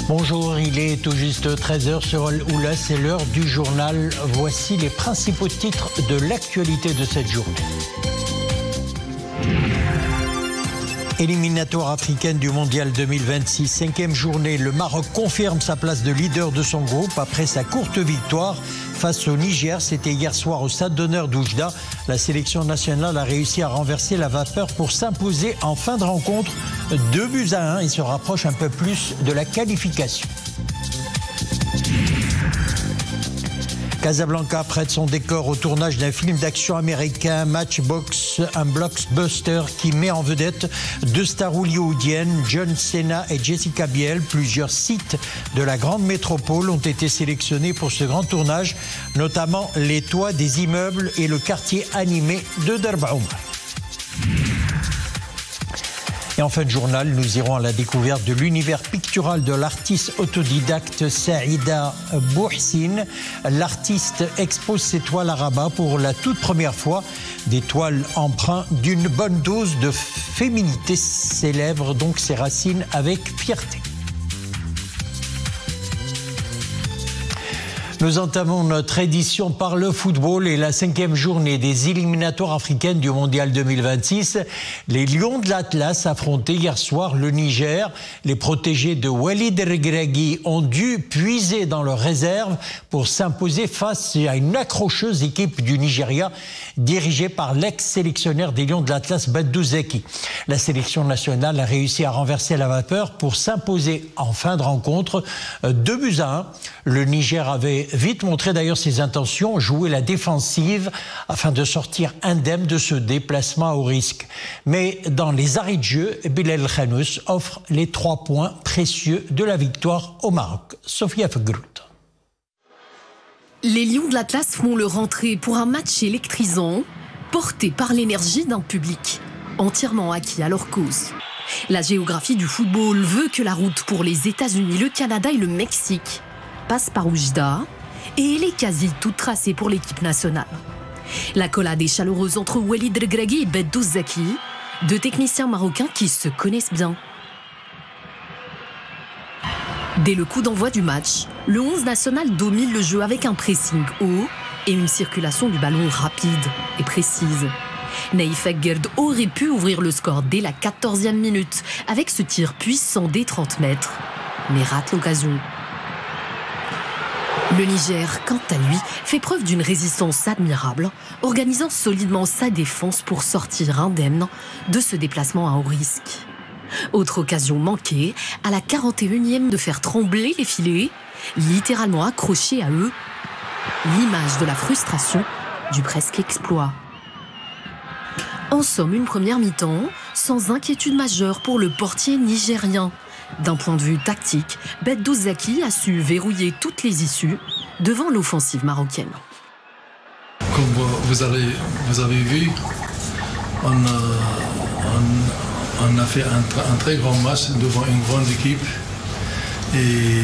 Bonjour, il est tout juste 13h sur Al-Oula, c'est l'heure du journal. Voici les principaux titres de l'actualité de cette journée. Éliminatoire africaine du Mondial 2026, cinquième journée. Le Maroc confirme sa place de leader de son groupe après sa courte victoire face au Niger. C'était hier soir au stade d'honneur d'Oujda. La sélection nationale a réussi à renverser la vapeur pour s'imposer en fin de rencontre 2-1 et se rapproche un peu plus de la qualification. Casablanca prête son décor au tournage d'un film d'action américain, Matchbox, un blockbuster qui met en vedette deux stars hollywoodiennes, John Cena et Jessica Biel. Plusieurs sites de la grande métropole ont été sélectionnés pour ce grand tournage, notamment les toits des immeubles et le quartier animé de Darbaoum. Et en fin de journal, nous irons à la découverte de l'univers pictural de l'artiste autodidacte Saïda Bouhsine. L'artiste expose ses toiles à Rabat pour la toute première fois. Des toiles empreintes d'une bonne dose de féminité célèbrent donc ses racines avec fierté. Nous entamons notre édition par le football et la cinquième journée des éliminatoires africaines du Mondial 2026. Les Lions de l'Atlas affrontaient hier soir le Niger. Les protégés de Walid Regragui ont dû puiser dans leurs réserves pour s'imposer face à une accrocheuse équipe du Nigeria dirigée par l'ex-sélectionneur des Lions de l'Atlas, Badou Zeki. La sélection nationale a réussi à renverser la vapeur pour s'imposer en fin de rencontre 2-1. Le Niger avait vite montré d'ailleurs ses intentions, jouer la défensive afin de sortir indemne de ce déplacement au risque. Mais dans les arrêts de jeu, Bilal Khanous offre les 3 points précieux de la victoire au Maroc. Sofia Fegrout. Les Lions de l'Atlas font leur entrée pour un match électrisant, porté par l'énergie d'un public entièrement acquis à leur cause. La géographie du football veut que la route pour les États-Unis, le Canada et le Mexique passe par Oujda et elle est quasi toute tracée pour l'équipe nationale. L'accolade est chaleureuse entre Walid Regragui et Badou Zeki, deux techniciens marocains qui se connaissent bien. Dès le coup d'envoi du match, le 11 national domine le jeu avec un pressing haut et une circulation du ballon rapide et précise. Naïf Gerd aurait pu ouvrir le score dès la 14e minute avec ce tir puissant des 30 mètres, mais rate l'occasion. Le Niger, quant à lui, fait preuve d'une résistance admirable, organisant solidement sa défense pour sortir indemne de ce déplacement à haut risque. Autre occasion manquée, à la 41e de faire trembler les filets, littéralement accrochés à eux, l'image de la frustration du presque exploit. En somme, une première mi-temps sans inquiétude majeure pour le portier nigérien. D'un point de vue tactique, Badou Zeki a su verrouiller toutes les issues devant l'offensive marocaine. Comme vous avez vu, on a fait un très grand match devant une grande équipe et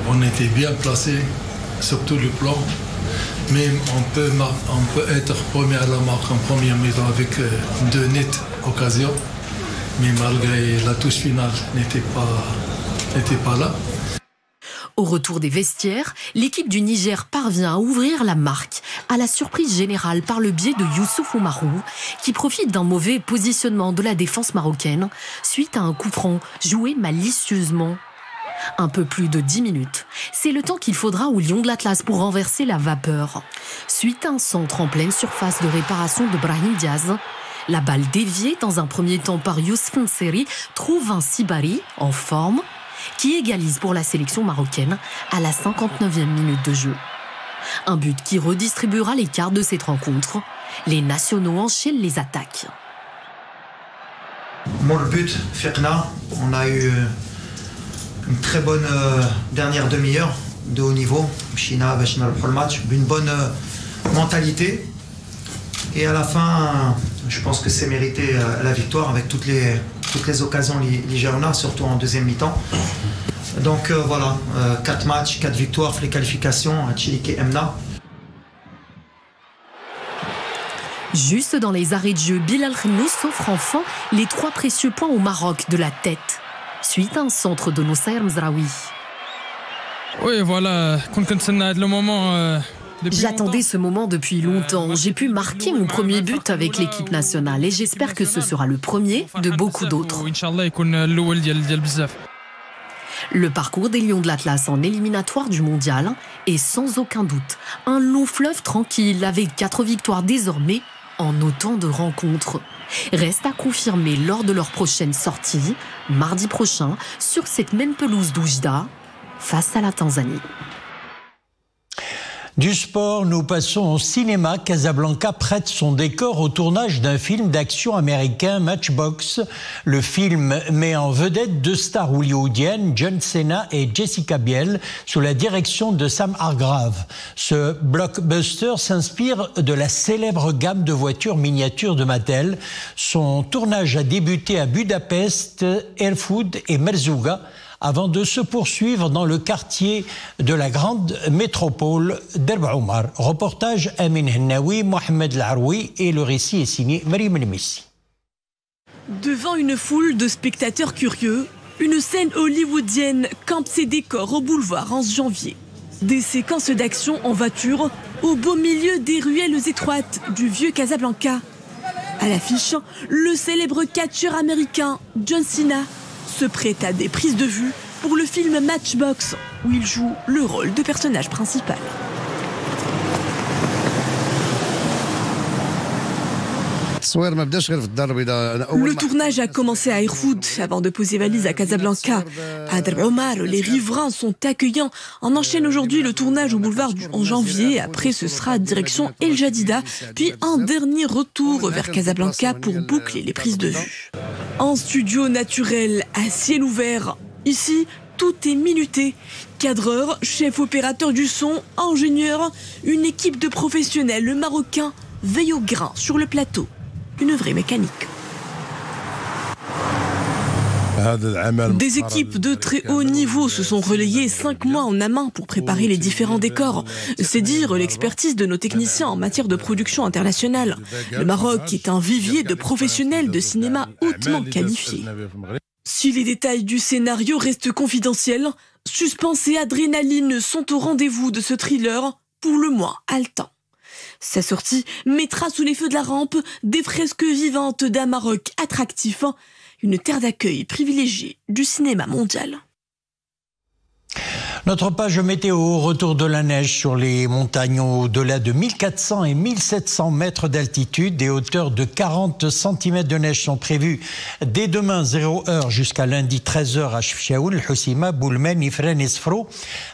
on était bien placé sur tout le plan. Mais on peut être premier à la marque en première mi-temps avec 2 nettes occasions. Mais malgré la touche finale n'était pas là. Au retour des vestiaires, l'équipe du Niger parvient à ouvrir la marque à la surprise générale par le biais de Youssouf Oumarou, qui profite d'un mauvais positionnement de la défense marocaine suite à un coup franc joué malicieusement. Un peu plus de 10 minutes, c'est le temps qu'il faudra aux Lions de l'Atlas pour renverser la vapeur. Suite à un centre en pleine surface de réparation de Brahim Diaz, la balle déviée dans un premier temps par Youssef Nseri trouve un Sibari en forme qui égalise pour la sélection marocaine à la 59e minute de jeu. Un but qui redistribuera les quarts de cette rencontre. Les nationaux enchaînent les attaques. Bon, le but, Fekna, on a eu une très bonne dernière demi-heure de haut niveau. China, le match, une bonne mentalité. Et à la fin, je pense que c'est mérité la victoire avec toutes les occasions ligérionnaires, surtout en deuxième mi-temps. Donc voilà, 4 matchs, 4 victoires, les qualifications à Chilike et Emna. Juste dans les arrêts de jeu, Bilal Khanous offre enfin les 3 précieux points au Maroc de la tête. suite à un centre de Noussair Mzraoui. Oui, voilà, le moment. J'attendais ce moment depuis longtemps. J'ai pu marquer mon premier but avec l'équipe nationale et j'espère que ce sera le premier de beaucoup d'autres. Le parcours des Lions de l'Atlas en éliminatoire du mondial est sans aucun doute un long fleuve tranquille avec 4 victoires désormais en autant de rencontres. Reste à confirmer lors de leur prochaine sortie, mardi prochain, sur cette même pelouse d'Oujda, face à la Tanzanie. Du sport, nous passons au cinéma. Casablanca prête son décor au tournage d'un film d'action américain, Matchbox. Le film met en vedette 2 stars hollywoodiennes, John Cena et Jessica Biel, sous la direction de Sam Hargrave. Ce blockbuster s'inspire de la célèbre gamme de voitures miniatures de Mattel. Son tournage a débuté à Budapest, Erfurt et Merzouga, avant de se poursuivre dans le quartier de la grande métropole d'Erb Oumar. Reportage Amin Hennaoui, Mohamed Laroui, et le récit est signé Maryam Messi. Devant une foule de spectateurs curieux, une scène hollywoodienne campe ses décors au boulevard en janvier. Des séquences d'action en voiture au beau milieu des ruelles étroites du vieux Casablanca. À l'affiche, le célèbre catcheur américain John Cena se prête à des prises de vue pour le film Matchbox, où il joue le rôle de personnage principal. Le tournage a commencé à Erfurt avant de poser valise à Casablanca. À Erb Oumar, les riverains sont accueillants. On enchaîne aujourd'hui le tournage au boulevard en janvier. Après, ce sera direction El Jadida, puis un dernier retour vers Casablanca pour boucler les prises de vue. En studio naturel, à ciel ouvert, ici, tout est minuté. Cadreur, chef opérateur du son, ingénieur, une équipe de professionnels marocains veille au grain sur le plateau. Une vraie mécanique. Des équipes de très haut niveau se sont relayées 5 mois en amont pour préparer les différents décors. C'est dire l'expertise de nos techniciens en matière de production internationale. Le Maroc est un vivier de professionnels de cinéma hautement qualifiés. Si les détails du scénario restent confidentiels, suspense et adrénaline sont au rendez-vous de ce thriller pour le moins haletant. Sa sortie mettra sous les feux de la rampe des fresques vivantes d'un Maroc attractif, une terre d'accueil privilégiée du cinéma mondial. Notre page météo, retour de la neige sur les montagnes au-delà de 1400 et 1700 mètres d'altitude. Des hauteurs de 40 cm de neige sont prévues dès demain 0h jusqu'à lundi 13h à Chefchaoul, Hossima, Boulmen, Ifren et Sfro.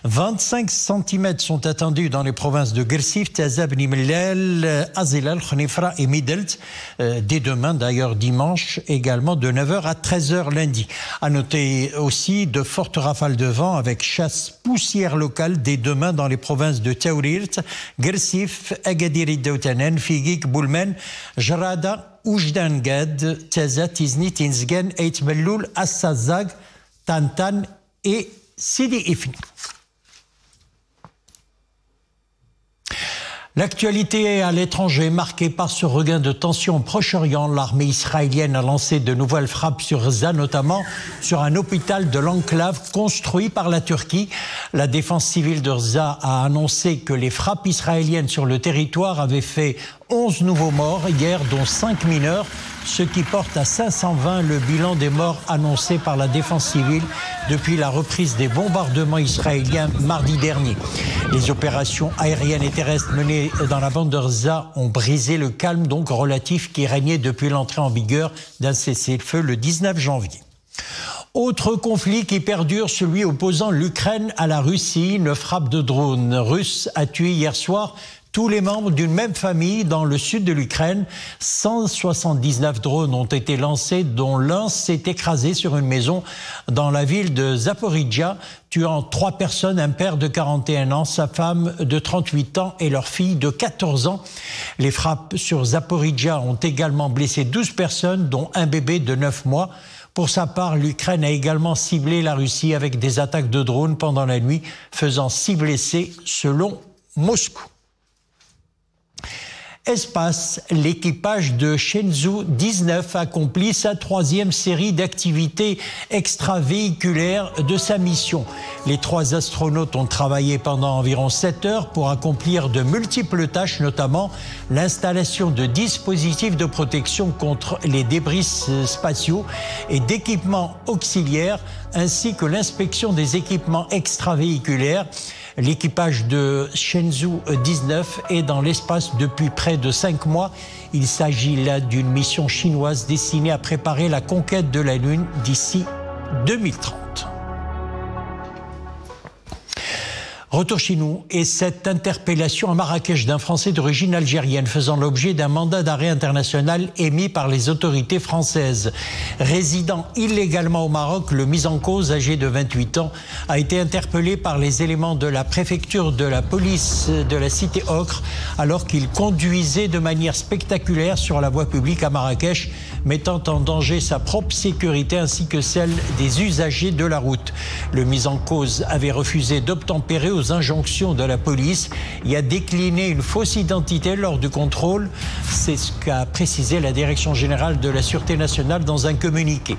25 cm sont attendus dans les provinces de Gersif, Tazab, Nimlel, Azilal, Khnifra et Midelt. Dès demain, d'ailleurs dimanche, également de 9h à 13h lundi. À noter aussi de fortes rafales de vent avec chasse poussière locale dès demain dans les provinces de Taourirt, Gersif, Agadir et Daoutanen, Figik, Boulmen, Jarada, Oujdan Gad, Taza, Tizni, Tinzgen, Eit Belloul, Assazag, Tantan et Sidi Ifni. L'actualité à l'étranger marquée par ce regain de tension au Proche-Orient. L'armée israélienne a lancé de nouvelles frappes sur Gaza, notamment sur un hôpital de l'enclave construit par la Turquie. La défense civile de Gaza a annoncé que les frappes israéliennes sur le territoire avaient fait 11 nouveaux morts hier, dont 5 mineurs, ce qui porte à 520 le bilan des morts annoncé par la défense civile depuis la reprise des bombardements israéliens mardi dernier. Les opérations aériennes et terrestres menées dans la bande de Gaza ont brisé le calme donc relatif qui régnait depuis l'entrée en vigueur d'un cessez-le-feu le 19 janvier. Autre conflit qui perdure, celui opposant l'Ukraine à la Russie. Une frappe de drone russe a tué hier soir tous les membres d'une même famille dans le sud de l'Ukraine. 179 drones ont été lancés, dont l'un s'est écrasé sur une maison dans la ville de Zaporizhia, tuant 3 personnes, un père de 41 ans, sa femme de 38 ans et leur fille de 14 ans. Les frappes sur Zaporizhia ont également blessé 12 personnes, dont un bébé de 9 mois. Pour sa part, l'Ukraine a également ciblé la Russie avec des attaques de drones pendant la nuit, faisant 6 blessés selon Moscou. Espace, l'équipage de Shenzhou 19 accomplit sa 3e série d'activités extravéhiculaires de sa mission. Les 3 astronautes ont travaillé pendant environ 7 heures pour accomplir de multiples tâches, notamment l'installation de dispositifs de protection contre les débris spatiaux et d'équipements auxiliaires, ainsi que l'inspection des équipements extravéhiculaires. L'équipage de Shenzhou 19 est dans l'espace depuis près de 5 mois. Il s'agit là d'une mission chinoise destinée à préparer la conquête de la Lune d'ici 2030. Retour chez nous et cette interpellation à Marrakech d'un Français d'origine algérienne faisant l'objet d'un mandat d'arrêt international émis par les autorités françaises. Résidant illégalement au Maroc, le mis en cause, âgé de 28 ans, a été interpellé par les éléments de la préfecture de la police de la cité Ocre alors qu'il conduisait de manière spectaculaire sur la voie publique à Marrakech, mettant en danger sa propre sécurité ainsi que celle des usagers de la route. Le mis en cause avait refusé d'obtempérer aux injonctions de la police et a décliné une fausse identité lors du contrôle. C'est ce qu'a précisé la Direction générale de la Sûreté nationale dans un communiqué.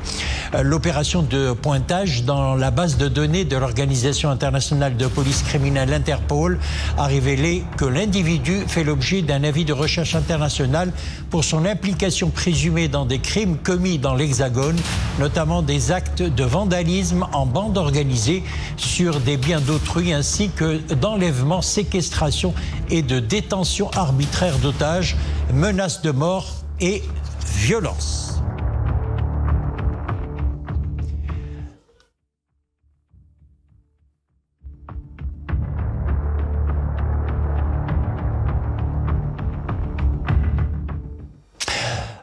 L'opération de pointage dans la base de données de l'Organisation internationale de police criminelle Interpol a révélé que l'individu fait l'objet d'un avis de recherche international pour son implication présumée dans des crimes commis dans l'Hexagone, notamment des actes de vandalisme en bande organisée sur des biens d'autrui ainsi que d'enlèvement, séquestration et de détention arbitraire d'otages, menaces de mort et violence.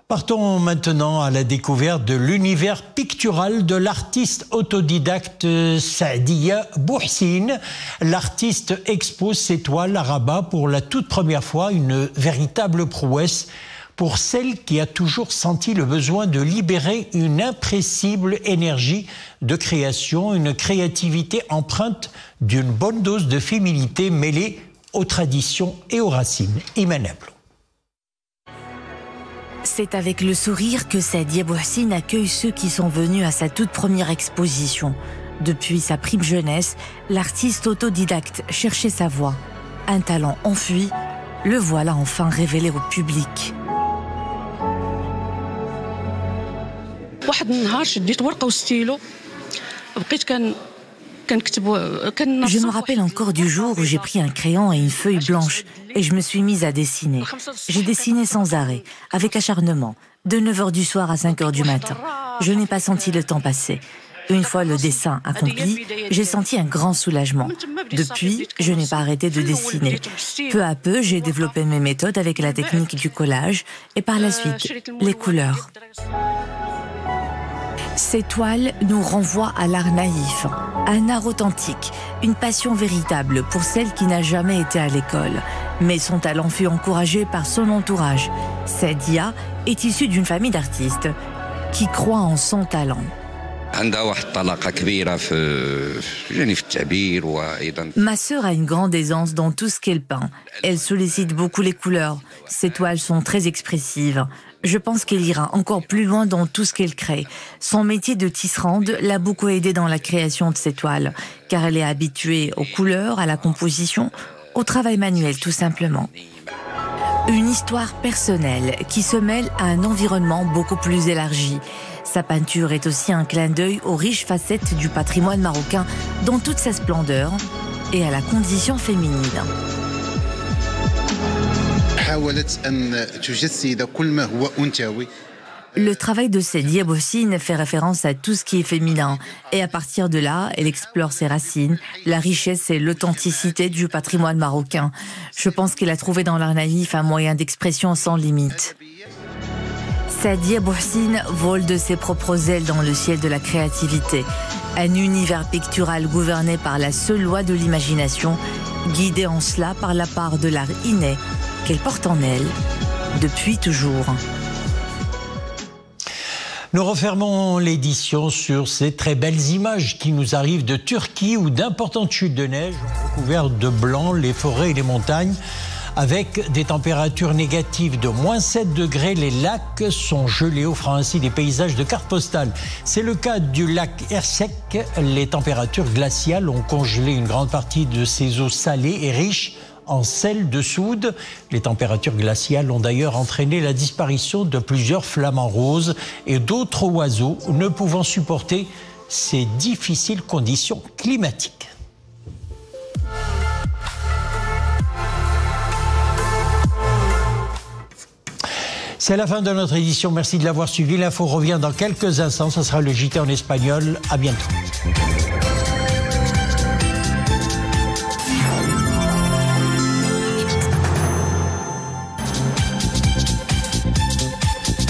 Partons maintenant à la découverte de l'univers pictural de l'artiste autodidacte Sadia Bouhsine. L'artiste expose ses toiles à Rabat pour la toute première fois, une véritable prouesse pour celle qui a toujours senti le besoin de libérer une impressible énergie de création, une créativité empreinte d'une bonne dose de féminité mêlée aux traditions et aux racines. Iman Ablo. C'est avec le sourire que Sadia Bouhsine accueille ceux qui sont venus à sa toute première exposition. Depuis sa prime jeunesse, l'artiste autodidacte cherchait sa voix. Un talent enfui, le voilà enfin révélé au public. Je me rappelle encore du jour où j'ai pris un crayon et une feuille blanche et je me suis mise à dessiner. J'ai dessiné sans arrêt, avec acharnement, de 9h du soir à 5h du matin. Je n'ai pas senti le temps passer. Une fois le dessin accompli, j'ai senti un grand soulagement. Depuis, je n'ai pas arrêté de dessiner. Peu à peu, j'ai développé mes méthodes avec la technique du collage et par la suite, les couleurs. Ces toiles nous renvoient à l'art naïf, un art authentique, une passion véritable pour celle qui n'a jamais été à l'école. Mais son talent fut encouragé par son entourage. Sadia est issue d'une famille d'artistes qui croient en son talent. Ma sœur a une grande aisance dans tout ce qu'elle peint. Elle sollicite beaucoup les couleurs. Ses toiles sont très expressives. Je pense qu'elle ira encore plus loin dans tout ce qu'elle crée. Son métier de tisserande l'a beaucoup aidée dans la création de ses toiles, car elle est habituée aux couleurs, à la composition, au travail manuel tout simplement. Une histoire personnelle qui se mêle à un environnement beaucoup plus élargi. Sa peinture est aussi un clin d'œil aux riches facettes du patrimoine marocain dans toute sa splendeur et à la condition féminine. Le travail de Sadia Bouhsine fait référence à tout ce qui est féminin et à partir de là, elle explore ses racines, la richesse et l'authenticité du patrimoine marocain. Je pense qu'elle a trouvé dans l'art naïf un moyen d'expression sans limite. Sadia Bouhsine vole de ses propres ailes dans le ciel de la créativité. Un univers pictural gouverné par la seule loi de l'imagination, guidé en cela par la part de l'art inné qu'elle porte en elle depuis toujours. Nous refermons l'édition sur ces très belles images qui nous arrivent de Turquie où d'importantes chutes de neige ont recouvert de blanc les forêts et les montagnes. Avec des températures négatives de moins 7 degrés, les lacs sont gelés, offrant ainsi des paysages de carte postale. C'est le cas du lac Hersek. Les températures glaciales ont congelé une grande partie de ses eaux salées et riches en sel de soude. Les températures glaciales ont d'ailleurs entraîné la disparition de plusieurs flamants roses et d'autres oiseaux ne pouvant supporter ces difficiles conditions climatiques. C'est la fin de notre édition. Merci de l'avoir suivi. L'info revient dans quelques instants. Ce sera le JT en espagnol. À bientôt.